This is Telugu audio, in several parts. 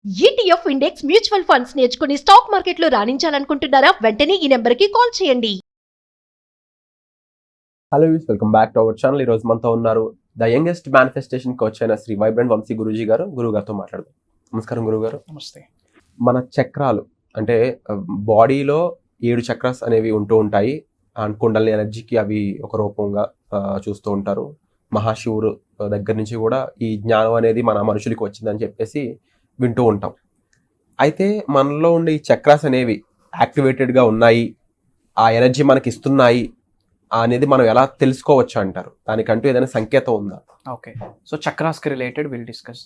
ETF ఇండెక్స్ మ్యూచువల్ ఫండ్స్ నేర్చుకుని స్టాక్ మార్కెట్లో రాణించాలనుకుంటున్నారా? వెంటనే ఈ నెంబర్కి కాల్ చేయండి. Hello views, welcome back to our channel. ఈ రోజు మనతో ఉన్నారు ద యంగెస్ట్ మేనిఫెస్టేషన్ కోచ్ అయిన శ్రీ వైబ్రెంట్ వంశీ గురూజీ గారు. గురుగారితో మాట్లాడదాం. నమస్కారం గురుగారు. నమస్తే. మన చక్రాలు అంటే బాడీలో 7 చక్రాస్ అనేవి ఉంటూ ఉంటాయి. కుండలిని ఎనర్జీకి అవి ఒక రూపంగా చూస్తూ ఉంటారు. మహాశివుడు దగ్గర నుంచి కూడా ఈ జ్ఞానం అనేది మన మనుషులకి వచ్చిందని చెప్పేసి వింటూ ఉంటాం. అయితే మనలో ఉండే ఈ చక్రాస్ అనేవి యాక్టివేటెడ్గా ఉన్నాయి, ఆ ఎనర్జీ మనకి ఇస్తున్నాయి అనేది మనం ఎలా తెలుసుకోవచ్చు అంటారు? దానికంటూ ఏదైనా సంకేతం ఉందా? ఓకే, సో చక్రాస్కి related will discuss.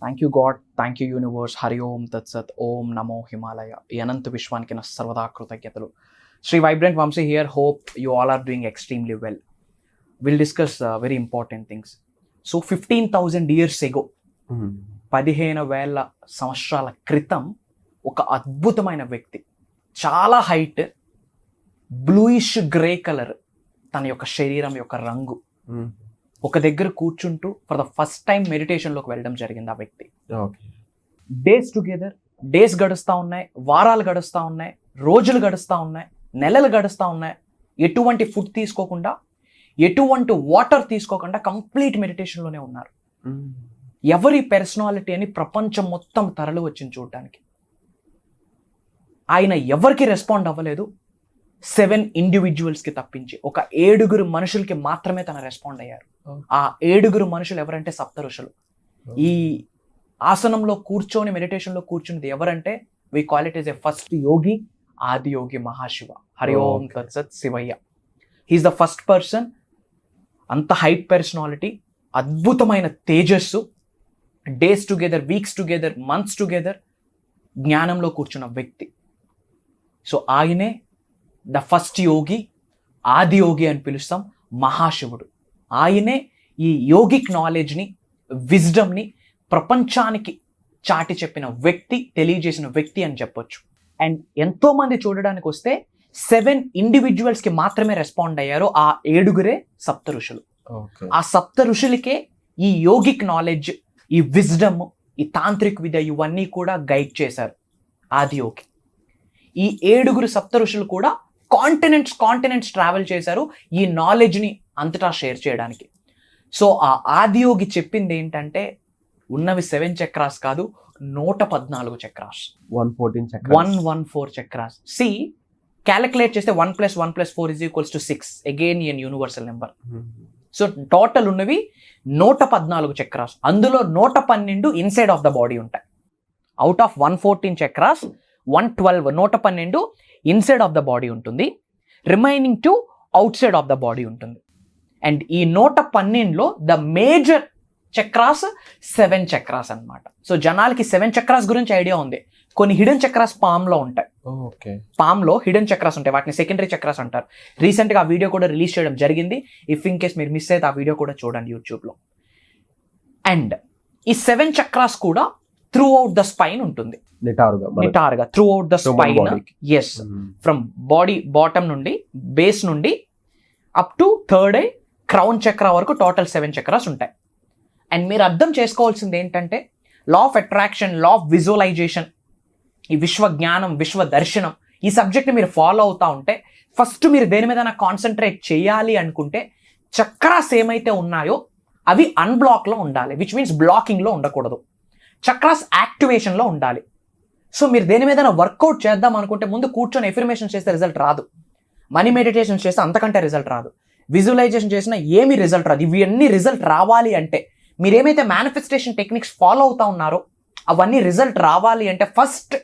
Thank you God, thank you universe, Hari Om తత్సత్, ఓం నమో హిమాలయ. ఈ అనంత విశ్వానికి నా సర్వదా కృతజ్ఞతలు. Shri vibrant Vamshi here. Hope you all are doing extremely well. Will discuss very important things. So 15,000 years ago, 15,000 సంవత్సరాల క్రితం ఒక అద్భుతమైన వ్యక్తి, చాలా హైట్, బ్లూయిష్ గ్రే కలర్ తన యొక్క శరీరం యొక్క రంగు, ఒక దగ్గర కూర్చుంటూ ఫర్ ద ఫస్ట్ టైం మెడిటేషన్లోకి వెళ్ళడం జరిగింది ఆ వ్యక్తి. డేస్ టుగెదర్, డేస్ గడుస్తూ ఉన్నాయి, వారాలు గడుస్తూ ఉన్నాయి, రోజులు గడుస్తూ ఉన్నాయి, నెలలు గడుస్తూ ఉన్నాయి. ఎటువంటి ఫుడ్ తీసుకోకుండా, ఎటువంటి వాటర్ తీసుకోకుండా కంప్లీట్ మెడిటేషన్లోనే ఉన్నారు. ఎవరి పర్సనాలిటీ అని ప్రపంచం మొత్తం తరలి వచ్చింది చూడటానికి. ఆయన ఎవరికి రెస్పాండ్ అవ్వలేదు, 7 ఇండివిజువల్స్కి తప్పించి ఒక 7 మనుషులకి మాత్రమే తన రెస్పాండ్ అయ్యారు. ఆ 7 మనుషులు ఎవరంటే సప్త ఋషులు. ఈ ఆసనంలో కూర్చొని మెడిటేషన్లో కూర్చున్నది ఎవరంటే we call it is a first yogi, Adi yogi Mahashiva. Hari Om తత్సత్ Shivayya. He is the first person. అంత హైట్ పర్సనాలిటీ, అద్భుతమైన తేజస్సు, days together, weeks together, months together జ్ఞానంలో కూర్చున్న వ్యక్తి. సో ఆయనే ద ఫస్ట్ యోగి, ఆది యోగి అని పిలుస్తాం, మహాశివుడు. ఆయనే ఈ యోగిక్ నాలెడ్జ్ని, విజ్డమ్ని ప్రపంచానికి చాటి చెప్పిన వ్యక్తి, తెలియజేసిన వ్యక్తి అని చెప్పొచ్చు. అండ్ ఎంతోమంది చూడడానికి వస్తే 7 ఇండివిజువల్స్కి మాత్రమే రెస్పాండ్ అయ్యారు. ఆ 7 సప్త ఋషులు. ఆ సప్త ఋషులకే ఈ యోగిక్ నాలెడ్జ్, ఈ విజ్డమ్, ఈ తాంత్రిక విద్య ఇవన్నీ కూడా గైడ్ చేశారు ఆది యోగి. ఈ 7 సప్త ఋషులు కూడా కాంటినెంట్స్ ట్రావెల్ చేశారు ఈ నాలెడ్జ్ని అంతటా షేర్ చేయడానికి. సో ఆ ఆది యోగి చెప్పింది ఏంటంటే ఉన్నవి 7 చక్రాస్ కాదు, 114 చక్రాస్, 114 చక్రాస్. సి క్యాలిక్యులేట్ చేస్తే 1 + 1 + 4 = 6. Again an universal number. So total ఉన్నవి 114 చక్రాస్. అందులో 112 ఇన్సైడ్ ఆఫ్ ద బాడీ ఉంటాయి. Out of 114 chakras 112 inside of the body ఉంటుంది. Remaining 2 outside of the body ఉంటుంది. అండ్ ఈ 112లో ద మేజర్ చక్రాస్ 7 చక్రాస్ అన్నమాట. సో జనాలకి 7 చక్రాస్ గురించి ఐడియా ఉంది. కొన్ని హిడెన్ చక్రాస్ పామ్లో ఉంటాయి. పామ్లో హిడెన్ చక్రాస్ ఉంటాయి, వాటిని సెకండరీ చక్రాస్ అంటారు. రీసెంట్గా ఆ వీడియో కూడా రిలీజ్ చేయడం జరిగింది. ఇఫ్ ఇన్ కేస్ మీరు మిస్ అయితే ఆ వీడియో కూడా చూడండి యూట్యూబ్లో. అండ్ ఈ 7 చక్రాస్ కూడా త్రూ అవుట్ ద స్పైన్ ఉంటుంది, నిటారుగా throughout the spine. Yes, from body bottom నుండి, బేస్ నుండి up to 3rd eye crown chakra వరకు టోటల్ 7 చక్రాస్ ఉంటాయి. అండ్ మీరు అర్థం చేసుకోవాల్సింది ఏంటంటే law of attraction, law of visualization, ఈ విశ్వ జ్ఞానం, విశ్వ దర్శనం, ఈ సబ్జెక్ట్ని మీరు ఫాలో అవుతూ ఉంటే ఫస్ట్ మీరు దేని మీద కాన్సన్ట్రేట్ చేయాలి అనుకుంటే చక్రాస్ ఏమైతే ఉన్నాయో అవి అన్బ్లాక్లో ఉండాలి, విచ్ మీన్స్ బ్లాకింగ్లో ఉండకూడదు. చక్రాస్ యాక్టివేషన్లో ఉండాలి. సో మీరు దేని మీద వర్కౌట్ చేద్దాం అనుకుంటే ముందు కూర్చొని ఎఫర్మేషన్ చేస్తే రిజల్ట్ రాదు, మనీ మెడిటేషన్ చేస్తే అంతకంటే రిజల్ట్ రాదు, విజువలైజేషన్ చేసినా ఏమీ రిజల్ట్ రాదు. ఇవన్నీ రిజల్ట్ రావాలి అంటే మీరేమైతే మేనిఫెస్టేషన్ టెక్నిక్స్ ఫాలో అవుతా ఉన్నారో అవన్నీ రిజల్ట్ రావాలి అంటే ఫస్ట్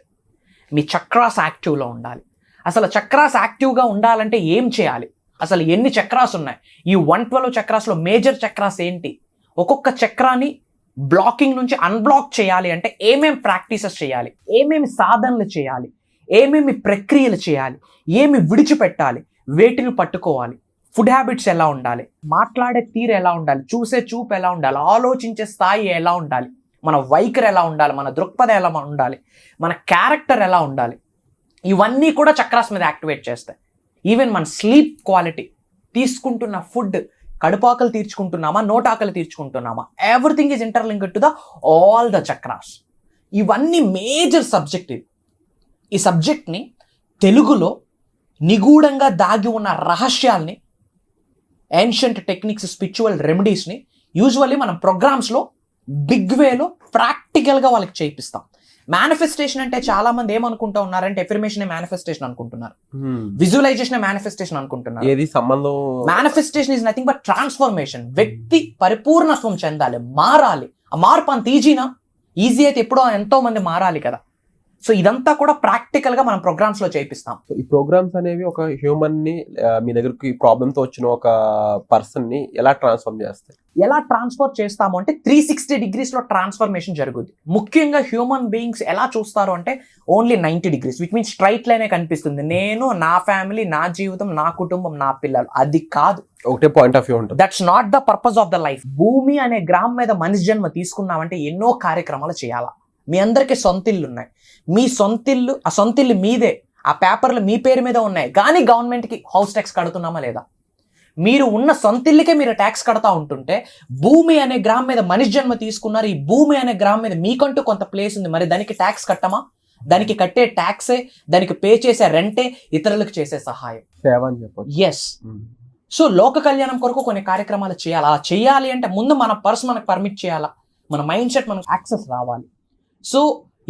మీ చక్రాస్ యాక్టివ్లో ఉండాలి. అసలు చక్రాస్ యాక్టివ్గా ఉండాలంటే ఏం చేయాలి? అసలు ఎన్ని చక్రాస్ ఉన్నాయి? ఈ 112 చక్రాస్లో మేజర్ చక్రాస్ ఏంటి? ఒక్కొక్క చక్రాన్ని బ్లాకింగ్ నుంచి అన్బ్లాక్ చేయాలి అంటే ఏమేమి ప్రాక్టీసెస్ చేయాలి, ఏమేమి సాధనలు చేయాలి, ఏమేమి ప్రక్రియలు చేయాలి, ఏమి విడిచిపెట్టాలి, వేటిని పట్టుకోవాలి, ఫుడ్ హ్యాబిట్స్ ఎలా ఉండాలి, మాట్లాడే తీరు ఎలా ఉండాలి, చూసే చూపు ఎలా ఉండాలి, ఆలోచించే స్థాయి ఎలా ఉండాలి, మన వైఖరి ఎలా ఉండాలి, మన దృక్పథం ఎలా ఉండాలి, మన క్యారెక్టర్ ఎలా ఉండాలి, ఇవన్నీ కూడా చక్రాస్ మీద యాక్టివేట్ చేస్తాయి. ఈవెన్ మన స్లీప్ క్వాలిటీ, తీసుకుంటున్న ఫుడ్, కడుపాకలు తీర్చుకుంటున్నామా, నోటాకలు తీర్చుకుంటున్నామా, everything is interlinked to the all the chakras. ఇవన్నీ మేజర్ సబ్జెక్ట్ ఇది. ఈ సబ్జెక్ట్ని తెలుగులో నిగూఢంగా దాగి ఉన్న రహస్యాల్ని, ఏన్షియంట్ టెక్నిక్స్, స్పిరిచువల్ రెమెడీస్ని యూజువల్లీ మనం ప్రోగ్రామ్స్లో బిగ్ వేలో ప్రాక్టికల్గా వాళ్ళకి చేయిస్తాం. మేనిఫెస్టేషన్ అంటే చాలా మంది ఏమనుకుంటా ఉన్నారంటే ఎఫర్మేషన్ మేనిఫెస్టేషన్ అనుకుంటున్నారు, విజువలైజేషన్ మేనిఫెస్టేషన్ అనుకుంటున్నారు. ఏది సంబంధం? Manifestation is nothing but transformation. వ్యక్తి పరిపూర్ణత్వం చెందాలి, మారాలి. ఆ మార్పు అంత ఈజీ అయితే ఎప్పుడో ఎంతో మంది మారాలి కదా. సో ఇదంతా కూడా ప్రాక్టికల్ గా మనం ప్రోగ్రామ్స్ లో చేపిస్తాం. ఈ ప్రోగ్రామ్స్ అనేవి ఒక హ్యూమన్ ని మీ దగ్గరికి ప్రాబ్లమ్ తో వచ్చిన ఒక పర్సన్ ని ఎలా ట్రాన్స్ఫార్మ్ చేస్తాయి? ఎలా ట్రాన్స్ఫర్ చేస్తాము అంటే 360 degrees లో ట్రాన్స్ఫర్మేషన్ జరుగుద్ది. ముఖ్యంగా హ్యూమన్ బీయింగ్స్ ఎలా చూస్తారు అంటే only 90 degrees, which means straight లైనే కనిపిస్తుంది. నేను, నా ఫ్యామిలీ, నా జీవితం, నా కుటుంబం, నా పిల్లలు. అది కాదు, ఒకటే పాయింట్ ఆఫ్ వ్యూ ఉంటుంది. That's not the purpose of the life. భూమి అనే గ్రామం మీద మనిషి జన్మ తీసుకున్నామంటే ఎన్నో కార్యక్రమాలు చేయాలా. మీ అందరికీ సొంతిల్లు ఉన్నాయి. మీ సొంతిల్లు, ఆ సొంతిల్లు మీదే, ఆ పేపర్లు మీ పేరు మీద ఉన్నాయి, కానీ గవర్నమెంట్కి హౌస్ ట్యాక్స్ కడుతున్నామా లేదా? మీరు ఉన్న సొంతిల్లుకే మీరు ట్యాక్స్ కడతా ఉంటుంటే, భూమి అనే గ్రామం మీద మనిషి జన్మ తీసుకున్నారు, ఈ భూమి అనే గ్రామం మీద మీకంటూ కొంత ప్లేస్ ఉంది, మరి దానికి ట్యాక్స్ కట్టమా? దానికి కట్టే ట్యాక్సే, దానికి పే చేసే రెంటే ఇతరులకు చేసే సహాయం, సేవ అని చెప్పొచ్చు. ఎస్. సో లోక కళ్యాణం కొరకు కొన్ని కార్యక్రమాలు చేయాలి. అలా చేయాలి అంటే ముందు మన పర్స్ మనకు పర్మిట్ చేయాలా, మన మైండ్ సెట్ మనకు యాక్సెస్ రావాలి. సో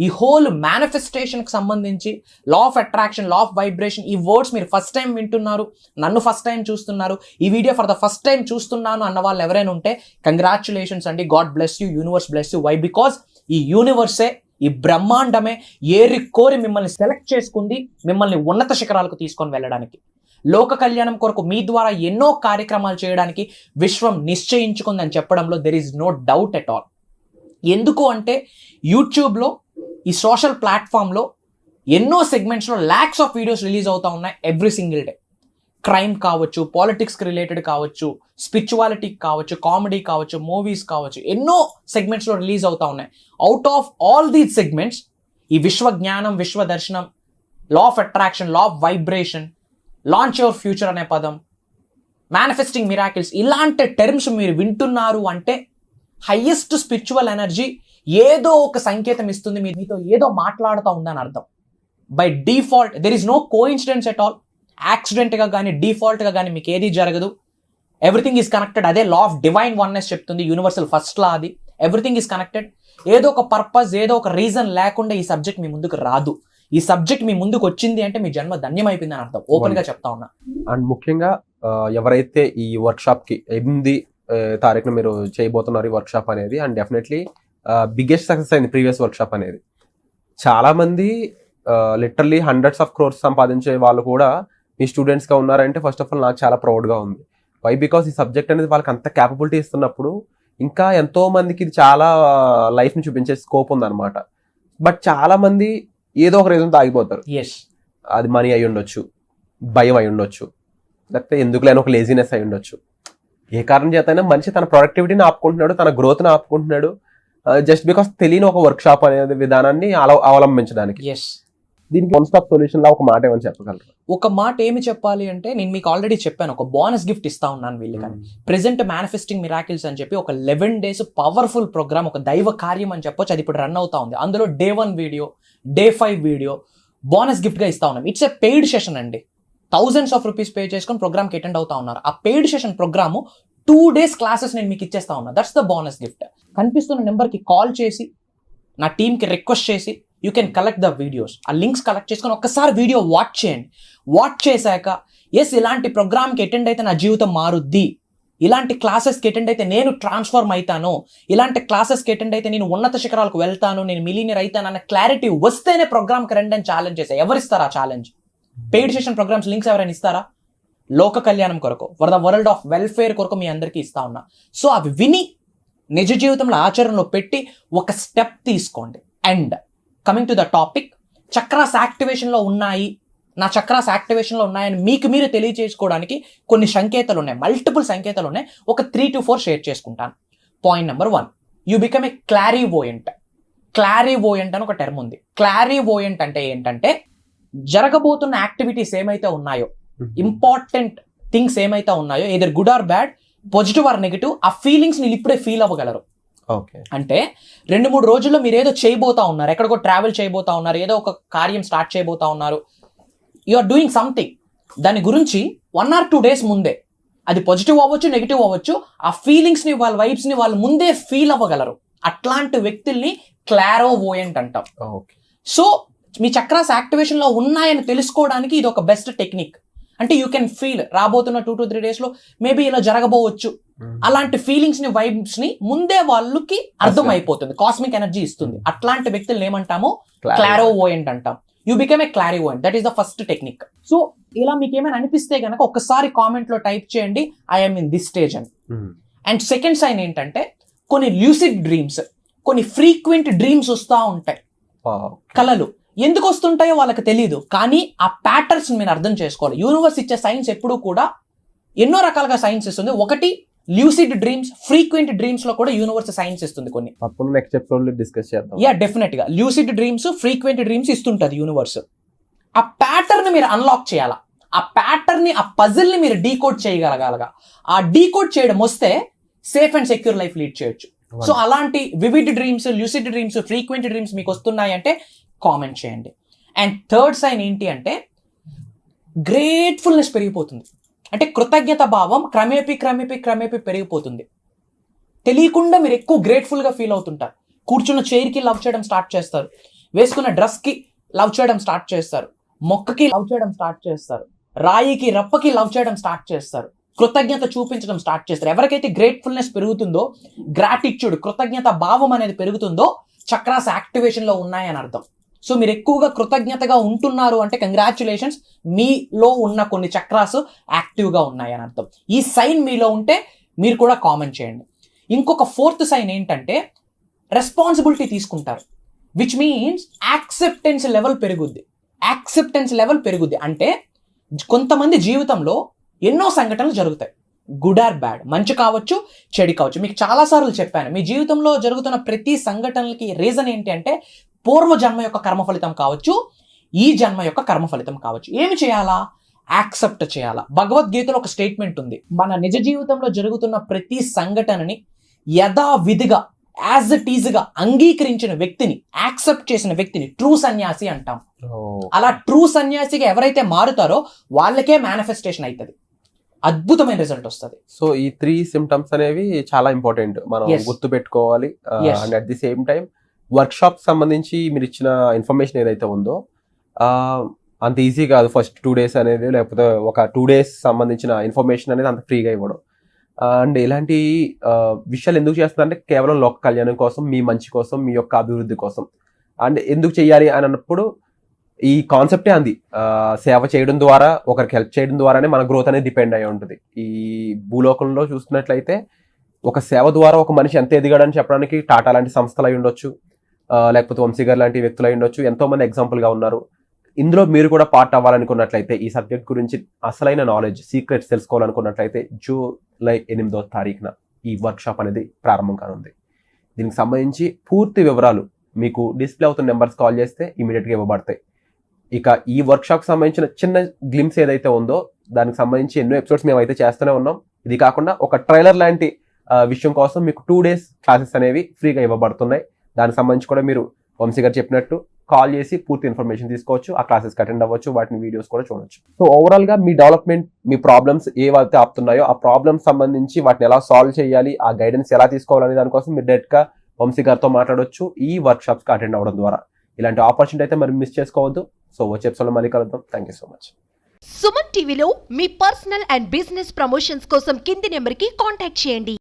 ఈ హోల్ మేనిఫెస్టేషన్కి సంబంధించి law of attraction, law of vibration, ఈ వర్డ్స్ మీరు ఫస్ట్ టైం వింటున్నారు, నన్ను ఫస్ట్ టైం చూస్తున్నారు, ఈ video for the first time చూస్తున్నాను అన్న వాళ్ళు ఎవరైనా ఉంటే కంగ్రాచులేషన్స్ అండి. God bless you, universe bless you. Why? Because ఈ యూనివర్సే, ఈ బ్రహ్మాండమే ఏరి కోరి మిమ్మల్ని సెలెక్ట్ చేసుకుంది, మిమ్మల్ని ఉన్నత శిఖరాలకు తీసుకొని వెళ్ళడానికి. లోక కళ్యాణం కొరకు మీ ద్వారా ఎన్నో కార్యక్రమాలు చేయడానికి విశ్వం నిశ్చయించుకుందని చెప్పడంలో there is no doubt at all. ఎందుకు అంటే యూట్యూబ్లో, ఈ సోషల్ ప్లాట్ఫామ్లో ఎన్నో సెగ్మెంట్స్లో ల్యాక్స్ ఆఫ్ వీడియోస్ రిలీజ్ అవుతూ ఉన్నాయి ఎవ్రీ సింగిల్ డే. క్రైమ్ కావచ్చు, పాలిటిక్స్కి రిలేటెడ్ కావచ్చు, స్పిరిచువాలిటీకి కావచ్చు, కామెడీ కావచ్చు, మూవీస్ కావచ్చు, ఎన్నో సెగ్మెంట్స్లో రిలీజ్ అవుతూ ఉన్నాయి. Out of all these segments ఈ విశ్వ జ్ఞానం, విశ్వ దర్శనం, లా of attraction, law of vibration, launch your future అనే పదం, మేనిఫెస్టింగ్ మిరాకిల్స్, ఇలాంటి టర్మ్స్ మీరు వింటున్నారు అంటే హైయెస్ట్ స్పిరిచువల్ ఎనర్జీ ఏదో ఒక సంకేతం ఇస్తుంది, మీతో ఏదో మాట్లాడుతూ ఉందని అర్థం. By default there is no coincidence at all. యాక్సిడెంట్గా కానీ డిఫాల్ట్గా కానీ మీకు ఏది జరగదు. Everything is connected. అదే లా ఆఫ్ డివైన్ వన్నెస్ చెప్తుంది, యూనివర్సల్ ఫస్ట్ లా అది. Everything is connected. ఏదో ఒక పర్పస్, ఏదో ఒక రీజన్ లేకుండా ఈ సబ్జెక్ట్ మీ ముందుకు రాదు. ఈ సబ్జెక్ట్ మీ ముందుకు వచ్చింది అంటే మీ జన్మ ధన్యమైపోయింది అని అర్థం. ఓపెన్ గా చెప్తా ఉన్నా. అండ్ ముఖ్యంగా ఎవరైతే ఈ వర్క్షాప్ కి 8 తారీఖున మీరు చేయబోతున్నారు ఈ వర్క్షాప్ అనేది, అండ్ డెఫినెట్లీ బిగ్గెస్ట్ సక్సెస్ అయింది ప్రీవియస్ వర్క్షాప్ అనేది. చాలా మంది లిటరల్లీ హండ్రెడ్స్ ఆఫ్ క్రోర్స్ సంపాదించే వాళ్ళు కూడా మీ స్టూడెంట్స్గా ఉన్నారంటే ఫస్ట్ ఆఫ్ ఆల్ నాకు చాలా ప్రౌడ్గా ఉంది. వై? బికాస్ ఈ సబ్జెక్ట్ అనేది వాళ్ళకి అంత క్యాపబిలిటీ ఇస్తున్నప్పుడు ఇంకా ఎంతో మందికి ఇది చాలా లైఫ్ని చూపించే స్కోప్ ఉందన్నమాట. బట్ చాలా మంది ఏదో ఒక రీజన్ ఆగిపోతారు. అది మనీ అయి ఉండొచ్చు, భయం అయి ఉండొచ్చు, లేకపోతే ఎందుకు లేని ఒక లేజినెస్ అయి ఉండొచ్చు. ఏ కారణం చేతైనా మనిషి తన ప్రొడక్టివిటీని ఆపుకుంటున్నాడు, తన గ్రోత్ని ఆపుకుంటున్నాడు, జస్ట్ బికాస్ తెలియని ఒక వర్క్ షాప్ అనే విధానాన్ని అవలంబించడానికి. దీనికి వన్ స్టాప్ సొల్యూషన్ లా ఒక మాట ఏమని చెప్పగలరు? ఒక మాట ఏమి చెప్పాలి అంటే, నేను మీకు ఆల్రెడీ చెప్పాను, ఒక బోనస్ గిఫ్ట్ ఇస్తా ఉన్నాను వీళ్ళకి. ప్రెజెంట్ మేనిఫెస్టింగ్ మిరాకిల్స్ అని చెప్పి ఒక 11 days పవర్ఫుల్ ప్రోగ్రామ్, ఒక దైవ కార్యం అని చెప్పొచ్చు. అది ఇప్పుడు రన్ అవుతా ఉంది. అందులో Day 1 వీడియో, Day 5 వీడియో బోనస్ గిఫ్ట్ గా ఇస్తా ఉన్నాం. ఇట్స్ ఎ పెయిడ్ సెషన్ అండి. thousands of rupees పే చేసుకొని ప్రోగ్రామ్కి అటెండ్ అవుతా ఉన్నారు. ఆ paid session programme 2 days classes నేను మీకు ఇచ్చేస్తా ఉన్నా. That's the bonus gift. కనిపిస్తున్న నెంబర్కి కాల్ చేసి, నా టీంకి రిక్వెస్ట్ చేసి, you can collect the videos. ఆ లింక్స్ కలెక్ట్ చేసుకొని ఒక్కసారి వీడియో వాచ్ చేయండి. వాచ్ చేశాక ఇలాంటి ప్రోగ్రామ్కి అటెండ్ అయితే నా జీవితం మారుద్ది, ఇలాంటి క్లాసెస్కి అటెండ్ అయితే నేను ట్రాన్స్ఫార్మ్ అవుతాను, ఇలాంటి క్లాసెస్కి అటెండ్ అయితే నేను ఉన్నత శిఖరాలకు వెళ్తాను, నేను మిలీనియర్ అవుతాను అన్న క్లారిటీ వస్తేనే ప్రోగ్రామ్కి రండి అని ఛాలెంజ్ చేశాను. ఎవరిస్తారు ఆ challenge? Paid session programmes links ఎవరైనా ఇస్తారా? లోక కళ్యాణం కొరకు, for the world of welfare కొరకు మీ అందరికీ ఇస్తా ఉన్నా. సో అవి విని నిజ జీవితంలో ఆచరణలో పెట్టి ఒక స్టెప్ తీసుకోండి. And coming to the topic, chakras యాక్టివేషన్లో ఉన్నాయి, నా చక్రాస్ యాక్టివేషన్లో ఉన్నాయని మీకు మీరు తెలియజేసుకోవడానికి కొన్ని సంకేతాలు ఉన్నాయి, మల్టిపుల్ సంకేతాలు ఉన్నాయి. ఒక 3 to 4 షేర్ చేసుకుంటాను. Point number 1, you become a clairvoyant. Clairvoyant అని ఒక టర్మ్ ఉంది. క్లారివోయంట్ అంటే ఏంటంటే, జరగబోతున్న యాక్టివిటీస్ ఏమైతే ఉన్నాయో, ఇంపార్టెంట్ థింగ్స్ ఏమైతే ఉన్నాయో, either good or bad, positive or negative, ఆ ఫీలింగ్స్ మీరు ఇప్పుడే ఫీల్ అవ్వగలరు. ఓకే. అంటే 2-3 రోజుల్లో మీరు ఏదో చేయబోతా ఉన్నారు, ఎక్కడికో ట్రావెల్ చేయబోతా ఉన్నారు, ఏదో ఒక కార్యం స్టార్ట్ చేయబోతా ఉన్నారు, యు ఆర్ డూయింగ్ సంథింగ్, దాని గురించి 1 or 2 days ముందే, అది పాజిటివ్ అవ్వచ్చు నెగిటివ్ అవ్వచ్చు, ఆ ఫీలింగ్స్ ని వాళ్ళ వైబ్స్ ని వాళ్ళు ముందే ఫీల్ అవ్వగలరు. అట్లాంటి వ్యక్తుల్ని క్లారోవోయంట్ అంటాం. ఓకే. సో మీ చక్రాస్ యాక్టివేషన్ లో ఉన్నాయని తెలుసుకోవడానికి ఇది ఒక బెస్ట్ టెక్నిక్. అంటే యూ కెన్ ఫీల్ రాబోతున్న 2 to 3 days లో మేబీ ఇలా జరగబోవచ్చు, అలాంటి ఫీలింగ్స్ ని వైబ్స్ ని ముందే వాళ్ళకి అర్థం అయిపోతుంది, కాస్మిక్ ఎనర్జీ ఇస్తుంది. అట్లాంటి వ్యక్తులు ఏమంటాము? క్లారోవోయంట్ అంటాం. You become a clairvoyant. That is the first technique. So ఇలా మీకు ఏమైనా అనిపిస్తే గనక ఒక్కసారి కామెంట్ లో టైప్ చేయండి, ఐఎమ్ ఇన్ దిస్ స్టేజ్ అని. అండ్ సెకండ్ సైన్ ఏంటంటే కొన్ని ల్యూసిడ్ డ్రీమ్స్, కొన్ని ఫ్రీక్వెంట్ డ్రీమ్స్ వస్తూ ఉంటాయి. కలలు ఎందుకు వస్తుంటాయో వాళ్ళకి తెలియదు, కానీ ఆ ప్యాటర్న్స్ మీరు అర్థం చేసుకోవాలి. యూనివర్స్ ఇచ్చే సైన్స్ ఎప్పుడూ కూడా ఎన్నో రకాలుగా సైన్స్ ఇస్తుంది. ఒకటి ల్యూసిడ్ డ్రీమ్స్, ఫ్రీక్వెంట్ డ్రీమ్స్ లో కూడా యూనివర్స్ సైన్స్ ఇస్తుంది కొన్ని. తప్పకుండా నెక్స్ట్ ఎపిసోడ్ లో డిస్కస్ చేద్దాం. యా, డెఫినెట్ గా ల్యూసిడ్ డ్రీమ్స్, ఫ్రీక్వెంట్ డ్రీమ్స్ ఇస్తుంటది యూనివర్స్. ఆ ప్యాటర్న్ మీరు అన్లాక్ చేయాలా, ఆ ప్యాటర్న్ ని, ఆ పజిల్ ని మీరు డీకోడ్ చేయగలగాలగా. ఆ డీకోడ్ చేయడం వస్తే safe and secure life lead చేయొచ్చు. సో అలాంటి vivid dreams, lucid dreams, frequent dreams మీకు వస్తున్నాయి అంటే కామెంట్ చేయండి. అండ్ థర్డ్ సైన్ ఏంటి అంటే గ్రేట్ఫుల్నెస్ పెరిగిపోతుంది. అంటే కృతజ్ఞత భావం క్రమేపీ పెరిగిపోతుంది. తెలియకుండా మీరు ఎక్కువ గ్రేట్ఫుల్గా ఫీల్ అవుతుంటారు. కూర్చున్న చైర్కి లవ్ చేయడం స్టార్ట్ చేస్తారు, వేసుకున్న డ్రెస్కి లవ్ చేయడం స్టార్ట్ చేస్తారు, మొక్కకి లవ్ చేయడం స్టార్ట్ చేస్తారు, రాయికి రప్పకి లవ్ చేయడం స్టార్ట్ చేస్తారు, కృతజ్ఞత చూపించడం స్టార్ట్ చేస్తారు. ఎవరికైతే గ్రేట్ఫుల్నెస్ పెరుగుతుందో, గ్రాటిట్యూడ్, కృతజ్ఞత భావం అనేది పెరుగుతుందో, చక్రాస్ యాక్టివేషన్ లో ఉన్నాయని అర్థం. సో మీరు ఎక్కువగా కృతజ్ఞతగా ఉంటున్నారు అంటే కంగ్రాచులేషన్స్, మీలో ఉన్న కొన్ని చక్రాస్ యాక్టివ్గా ఉన్నాయని అర్థం. ఈ సైన్ మీలో ఉంటే మీరు కూడా కామెంట్ చేయండి. ఇంకొక ఫోర్త్ సైన్ ఏంటంటే రెస్పాన్సిబిలిటీ తీసుకుంటారు, విచ్ మీన్స్ యాక్సెప్టెన్స్ లెవెల్ పెరుగుద్ది. అంటే కొంతమంది జీవితంలో ఎన్నో సంఘటనలు జరుగుతాయి, గుడ్ ఆర్ బ్యాడ్, మంచి కావచ్చు చెడు కావచ్చు. మీకు చాలాసార్లు చెప్పాను, మీ జీవితంలో జరుగుతున్న ప్రతి సంఘటనలకి రీజన్ ఏంటి అంటే పూర్వ జన్మ యొక్క కర్మ ఫలితం కావచ్చు, ఈ జన్మ యొక్క కర్మ ఫలితం కావచ్చు. ఏమి చేయాలా? యాక్సెప్ట్ చేయాలా. భగవద్గీతలో ఒక స్టేట్మెంట్ ఉంది, మన నిజ జీవితంలో జరుగుతున్న ప్రతి సంఘటనని యథావిధిగా యాజ్ ఇట్ ఈజ్ గా అంగీకరించిన వ్యక్తిని, యాక్సెప్ట్ చేసిన వ్యక్తిని ట్రూ సన్యాసి అంటాం. అలా ట్రూ సన్యాసిగా ఎవరైతే మారుతారో వాళ్ళకే మేనిఫెస్టేషన్ అవుతుంది, అద్భుతమైన రిజల్ట్ వస్తుంది. సో ఈ 3 సిమ్టమ్స్ అనేవి చాలా ఇంపార్టెంట్, మనం Yes. గుర్తు పెట్టుకోవాలి. Yes. And at the same time work shop సంబంధించి మీరు ఇచ్చిన ఇన్ఫర్మేషన్ ఏదైతే ఉందో అంత ఈజీ కాదు. ఫస్ట్ 2 days అనేది, లేకపోతే ఒక 2 days సంబంధించిన ఇన్ఫర్మేషన్ అనేది అంత ఫ్రీగా ఇవ్వడం. అండ్ ఇలాంటి విషయాలు ఎందుకు చేస్తుందంటే కేవలం లోక కళ్యాణం కోసం, మీ మంచి కోసం, మీ యొక్క అభివృద్ధి కోసం. అండ్ ఎందుకు చెయ్యాలి అని అన్నప్పుడు ఈ కాన్సెప్టే అంది, సేవ చేయడం ద్వారా, ఒకరికి హెల్ప్ చేయడం ద్వారానే మన గ్రోత్ అనేది డిపెండ్ అయి ఉంటుంది. ఈ భూలోకంలో చూస్తున్నట్లయితే ఒక సేవ ద్వారా ఒక మనిషి ఎంత ఎదిగాడని చెప్పడానికి టాటా లాంటి సంస్థలు అయి ఉండొచ్చు, లేకపోతే వంశీ గారు లాంటి వ్యక్తులు అయి ఉండొచ్చు, ఎంతో మంది ఎగ్జాంపుల్గా ఉన్నారు. ఇందులో మీరు కూడా పార్ట్ అవ్వాలనుకున్నట్లయితే, ఈ సబ్జెక్ట్ గురించి అసలైన నాలెడ్జ్, సీక్రెట్స్ తెలుసుకోవాలనుకున్నట్లయితే July 8వ తారీఖున ఈ వర్క్షాప్ అనేది ప్రారంభం కానుంది. దీనికి సంబంధించి పూర్తి వివరాలు మీకు డిస్ప్లే అవుతున్న నెంబర్స్ కాల్ చేస్తే ఇమీడియట్గా ఇవ్వబడతాయి. ఇక ఈ వర్క్షాప్కి సంబంధించిన చిన్న గ్లిమ్స్ ఏదైతే ఉందో దానికి సంబంధించి ఎన్నో ఎపిసోడ్స్ మేము అయితే చేస్తూనే ఉన్నాం. ఇది కాకుండా ఒక ట్రైలర్ లాంటి విషయం కోసం మీకు 2 days క్లాసెస్ అనేవి ఫ్రీగా ఇవ్వబడుతున్నాయి. దానికి సంబంధించి కూడా మీరు వంశీ గారు చెప్పినట్టు కాల్ చేసి పూర్తి ఇన్ఫర్మేషన్ తీసుకోవచ్చు, ఆ క్లాసెస్కి అటెండ్ అవ్వచ్చు, వాటిని వీడియోస్ కూడా చూడొచ్చు. సో ఓవరాల్గా మీ డెవలప్మెంట్, మీ ప్రాబ్లమ్స్ ఏవైతే ఆపుతున్నాయో ఆ ప్రాబ్లమ్స్ సంబంధించి వాటిని ఎలా సాల్వ్ చేయాలి, ఆ గైడెన్స్ ఎలా తీసుకోవాలనే దానికోసం మీరు డైరెక్ట్గా వంశీ గారితో మాట్లాడొచ్చు ఈ వర్క్షాప్స్కి అటెండ్ అవ్వడం ద్వారా. ఇలాంటి ఆపర్చునిటీ అయితే మరి మిస్ చేసుకోవద్దు. సో వచ్చే ఎపిసోడ్లో మళ్ళీ కలుద్దాం. Thank you so much. Suman టీవీలో మీ పర్సనల్ అండ్ బిజినెస్ ప్రమోషన్స్ కోసం కింది నెంబర్కి కాంటాక్ట్ చేయండి.